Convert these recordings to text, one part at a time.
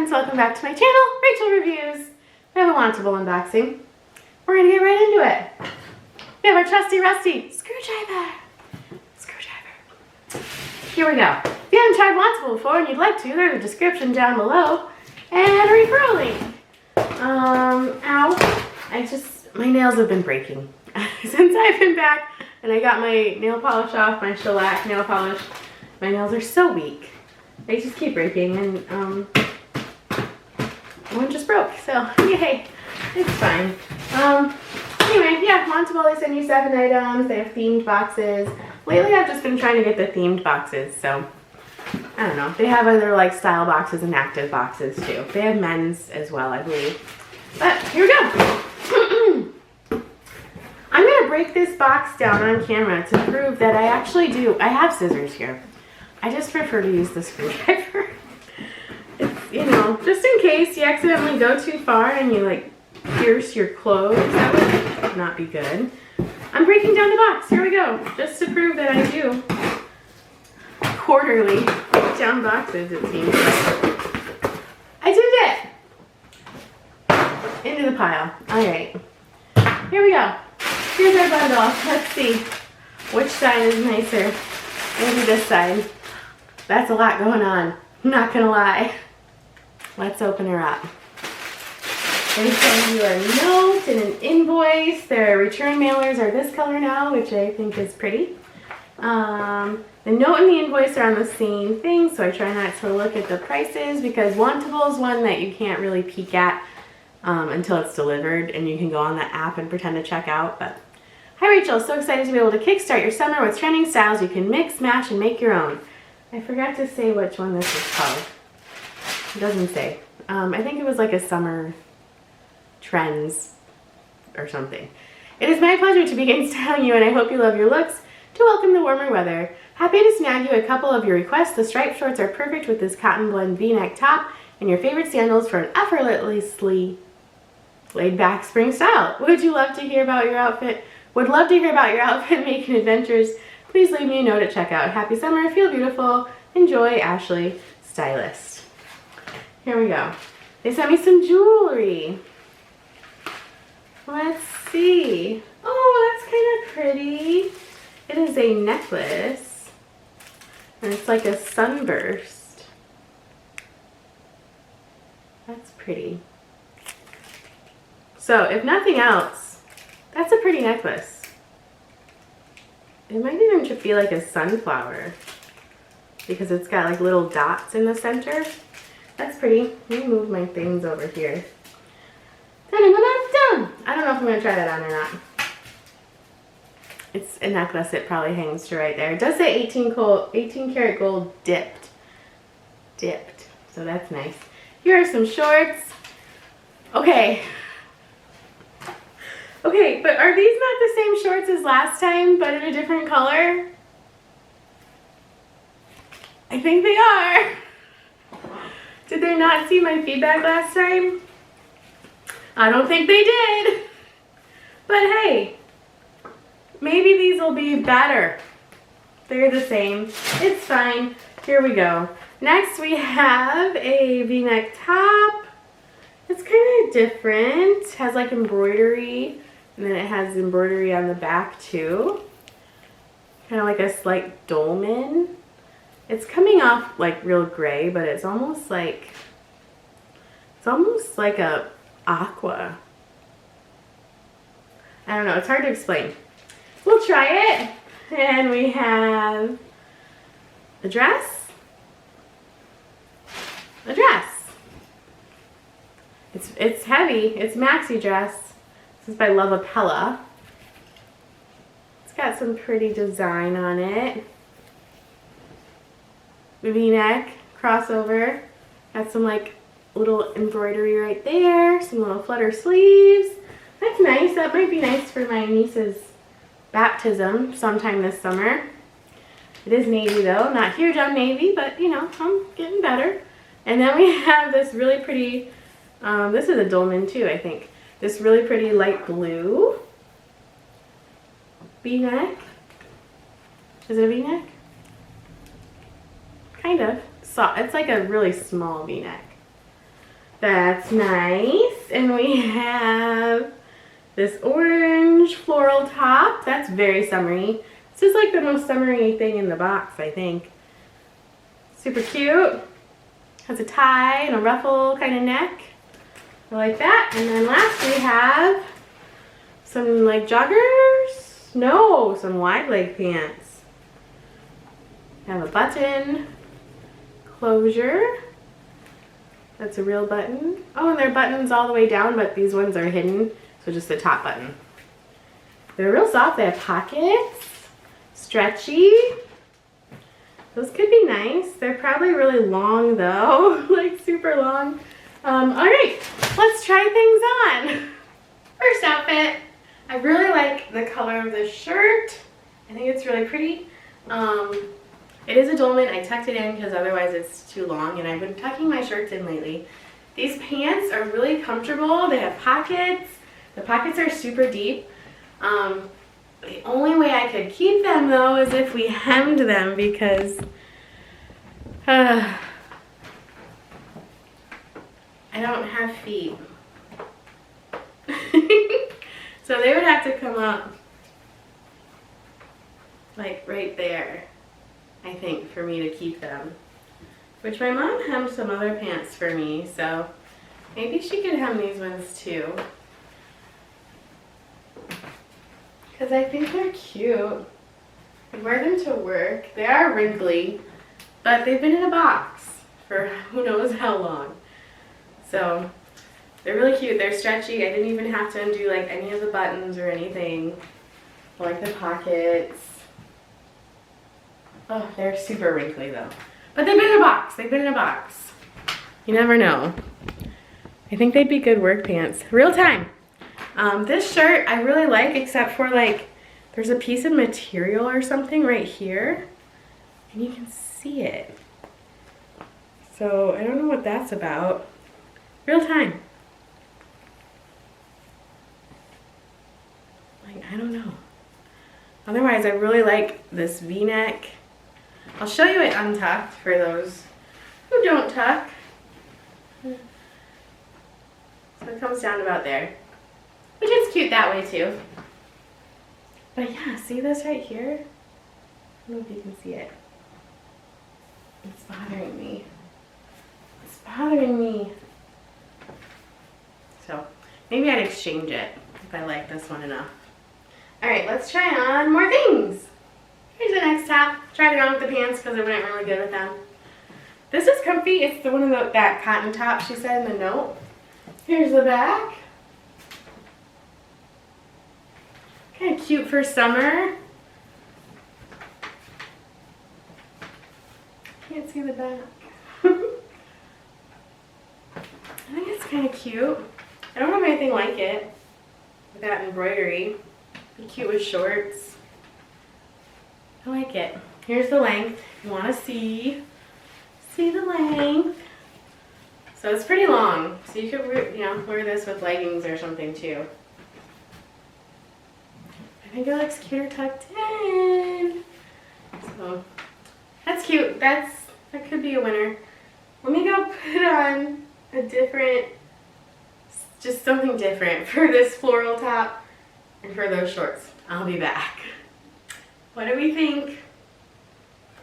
friends, welcome back to my channel, Rachel Reviews. We have a Wantable unboxing. We're gonna get right into it. We have our trusty rusty screwdriver. Here we go. If you haven't tried Wantable before and you'd like to, there's a description down below and a referral link. Ow. My nails have been breaking since I've been back and I got my nail polish off, my shellac nail polish. My nails are so weak. They just keep breaking and one just broke, so yay, it's fine. Anyway, yeah, Wantable, they send you 7 items, they have themed boxes. Lately I've just been trying to get the themed boxes, so I don't know. They have other like style boxes and active boxes too. They have men's as well, I believe. But here we go. I'm gonna break this box down on camera to prove that I actually do. I have scissors here. I just prefer to use the screwdriver. It's, you know, just in case you accidentally go too far and you like pierce your clothes. That would not be good. I'm breaking down the box. Here we go. Just to prove that I do quarterly break down boxes, it seems like. I did it! Into the pile. Alright. Here we go. Here's our bundle. Let's see which side is nicer. Maybe this side. That's a lot going on. I'm not gonna lie. Let's open her up. They send you a note and an invoice. Their return mailers are this color now, which I think is pretty. The note and the invoice are on the same thing, so I try not to look at the prices because Wantable is one that you can't really peek at until it's delivered, and you can go on the app and pretend to check out. But hi Rachel, so excited to be able to kickstart your summer with trending styles you can mix, match, and make your own. I forgot to say which one this is called. It doesn't say. I think it was like a summer trends or something. It is my pleasure to begin styling you, and I hope you love your looks to welcome the warmer weather. Happy to snag you a couple of your requests. The striped shorts are perfect with this cotton blend v-neck top and your favorite sandals for an effortlessly laid-back spring style. Would you love to hear about your outfit? Would love to hear about your outfit making adventures. Please leave me a note at checkout. Happy summer, feel beautiful, enjoy, Ashley, stylist. Here we go. They sent me some jewelry. Let's see. Oh, that's kind of pretty. It is a necklace, and it's like a sunburst. That's pretty. So, if nothing else, that's a pretty necklace. It might even be like a sunflower because it's got like little dots in the center. That's pretty. Let me move my things over here. Dun. I don't know if I'm going to try that on or not. It's a necklace. It probably hangs to right there. It does say 18 karat gold dipped. So that's nice. Here are some shorts. Okay, but are these not the same shorts as last time, but in a different color? I think they are. Did they not see my feedback last time? I don't think they did. But hey, maybe these will be better. They're the same. It's fine. Here we go. Next we have a v-neck top. It's kind of different. It has like embroidery, and then it has embroidery on the back too. Kind of like a slight dolman. It's coming off like real gray, but it's almost like a aqua. I don't know, it's hard to explain. We'll try it. And we have a dress. It's heavy. It's maxi dress. This is by Lovapella. It's got some pretty design on it. V-neck, crossover. Got some like little embroidery right there. Some little flutter sleeves. That's nice. That might be nice for my niece's baptism sometime this summer. It is navy though. Not huge on navy, but you know, I'm getting better. And then we have this really pretty, this is a dolman too, I think. This really pretty light blue V-neck. Is it a V-neck? Kind of. So it's like a really small V-neck. That's nice. And we have this orange floral top. That's very summery. This is like the most summery thing in the box, I think. Super cute. Has a tie and a ruffle kind of neck. I like that. And then last we have some like joggers. No, some wide leg pants. Have a button closure. That's a real button. Oh, and they're buttons all the way down, but these ones are hidden. So just the top button. They're real soft. They have pockets. Stretchy. Those could be nice. They're probably really long though. Like super long. Alright, let's try things on. First outfit. I really like the color of this shirt. I think it's really pretty. It is a dolman. I tucked it in because otherwise it's too long, and I've been tucking my shirts in lately. These pants are really comfortable. They have pockets. The pockets are super deep. The only way I could keep them though is if we hemmed them, because I don't have feet. So they would have to come up like right there, I think, for me to keep them. Which my mom hemmed some other pants for me, so maybe she could hem these ones too. Because I think they're cute. I wear them to work. They are wrinkly, but they've been in a box for who knows how long. So they're really cute. They're stretchy. I didn't even have to undo like any of the buttons or anything. I like the pockets. Oh, they're super wrinkly though. But they've been in a box. They've been in a box. You never know. I think they'd be good work pants. Real time. This shirt I really like, except for like there's a piece of material or something right here, and you can see it. So I don't know what that's about. Real time. Like, I don't know. Otherwise, I really like this V-neck. I'll show you it untucked for those who don't tuck. So it comes down about there. Which is cute that way too. But yeah, see this right here? I don't know if you can see it. It's bothering me. It's bothering me. So maybe I'd exchange it if I like this one enough. Alright, let's try on more things. Here's the next top. Tried it on with the pants because it went really good with them. This is comfy. It's the one of that cotton top she said in the note. Here's the back. Kind of cute for summer. Can't see the back. I think it's kind of cute. I don't have anything like it with that embroidery. Be cute with shorts. I like it. Here's the length. If you want to see the length. So it's pretty long. So you could, wear this with leggings or something too. I think it looks cuter tucked in. So that's cute. That could be a winner. Let me go put on a different, just something different for this floral top and for those shorts. I'll be back. What do we think?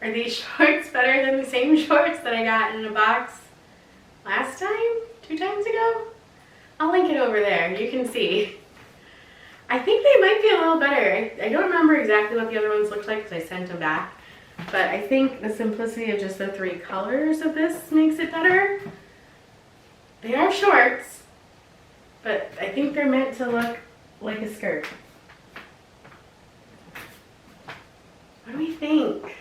Are these shorts better than the same shorts that I got in a box last time? 2 times ago? I'll link it over there. You can see. I think they might be a little better. I don't remember exactly what the other ones looked like because I sent them back. But I think the simplicity of just the 3 colors of this makes it better. They are shorts, but I think they're meant to look like a skirt. What do we think?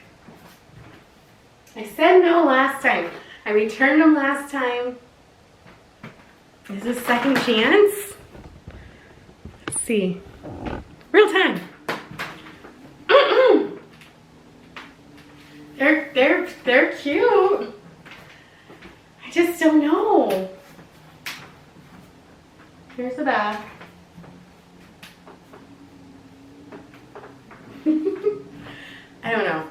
I said no last time. I returned them last time. Is this second chance? Let's see. Real time. They're cute. I just don't know. Here's the back. I don't know.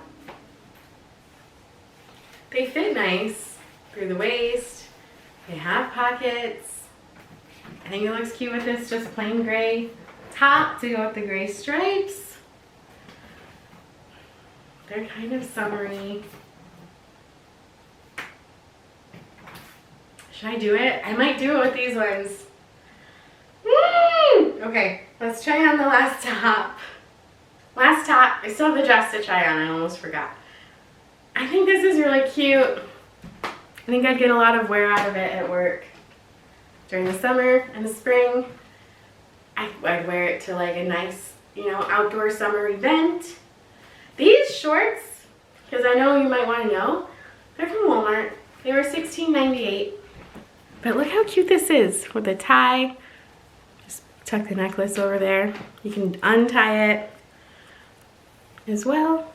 They fit nice through the waist. They have pockets. I think it looks cute with this just plain gray top to go with the gray stripes. They're kind of summery. Should I do it? I might do it with these ones. Woo! Okay, let's try on the last top. Last top, I still have the dress to try on, I almost forgot. I think this is really cute. I think I'd get a lot of wear out of it at work. During the summer and the spring, I'd wear it to like a nice, outdoor summer event. These shorts, because I know you might want to know, they're from Walmart. They were $16.98. But look how cute this is with a tie. Just tuck the necklace over there. You can untie it as well.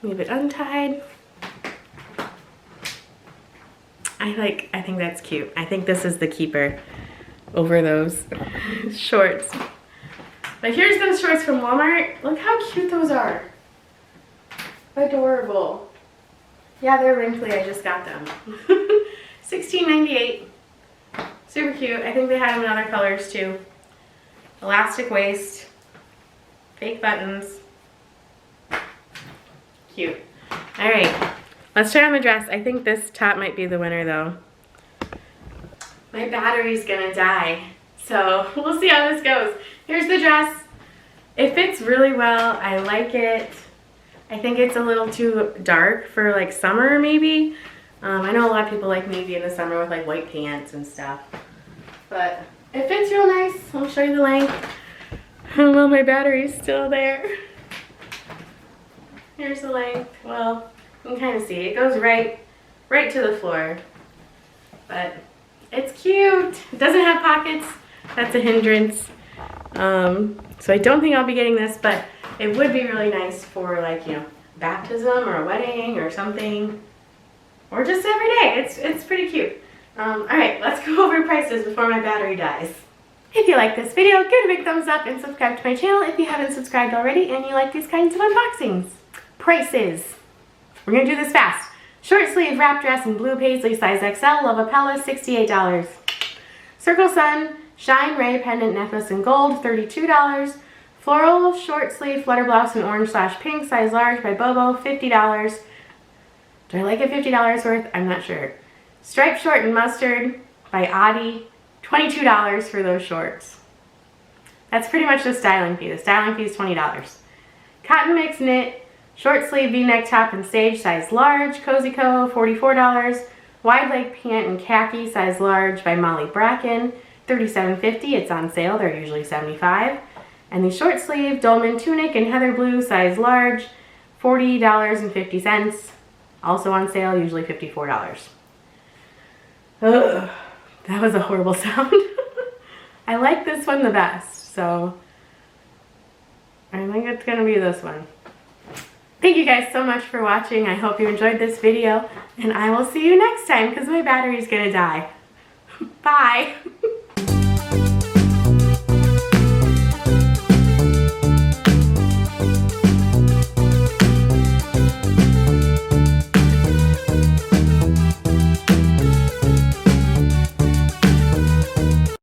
Leave it untied. I think that's cute. I think this is the keeper over those shorts. But here's those shorts from Walmart. Look how cute those are. Adorable. Yeah, they're wrinkly. I just got them. $16.98. Super cute. I think they had them in other colors too. Elastic waist. Fake buttons. Cute. All right. Let's try on the dress. I think this top might be the winner though. My battery's gonna die. So we'll see how this goes. Here's the dress. It fits really well. I like it. I think it's a little too dark for like summer maybe. I know a lot of people like navy in the summer with like white pants and stuff. But it fits real nice. I'll show you the length. Well, my battery's still there. Here's the length. Well, you can kind of see it goes right to the floor, but it's cute. It doesn't have pockets. That's a hindrance. So I don't think I'll be getting this, but it would be really nice for like, baptism or a wedding or something, or just every day. It's pretty cute. All right, let's go over prices before my battery dies. If you like this video, give it a big thumbs up and subscribe to my channel if you haven't subscribed already and you like these kinds of unboxings. Prices. We're gonna do this fast. Short sleeve wrap dress in blue paisley size XL, Lavapella, $68. Circle Sun Shine Ray pendant necklace in gold, $32. Floral short sleeve flutter blouse in orange/pink size large by Bobo, $50. Do I like it $50 worth? I'm not sure. Striped short in mustard by Adi, $22 for those shorts. That's pretty much the styling fee. The styling fee is $20. Cotton mix knit short sleeve V-neck top in sage size large, Cozy Co, $44. Wide leg pant in khaki size large by Molly Bracken, $37.50. It's on sale. They're usually $75. And the short sleeve dolman tunic in heather blue size large, $40.50. Also on sale, usually $54. Ugh, that was a horrible sound. I like this one the best, so I think it's gonna be this one. Thank you guys so much for watching. I hope you enjoyed this video, and I will see you next time because my battery's gonna die. Bye.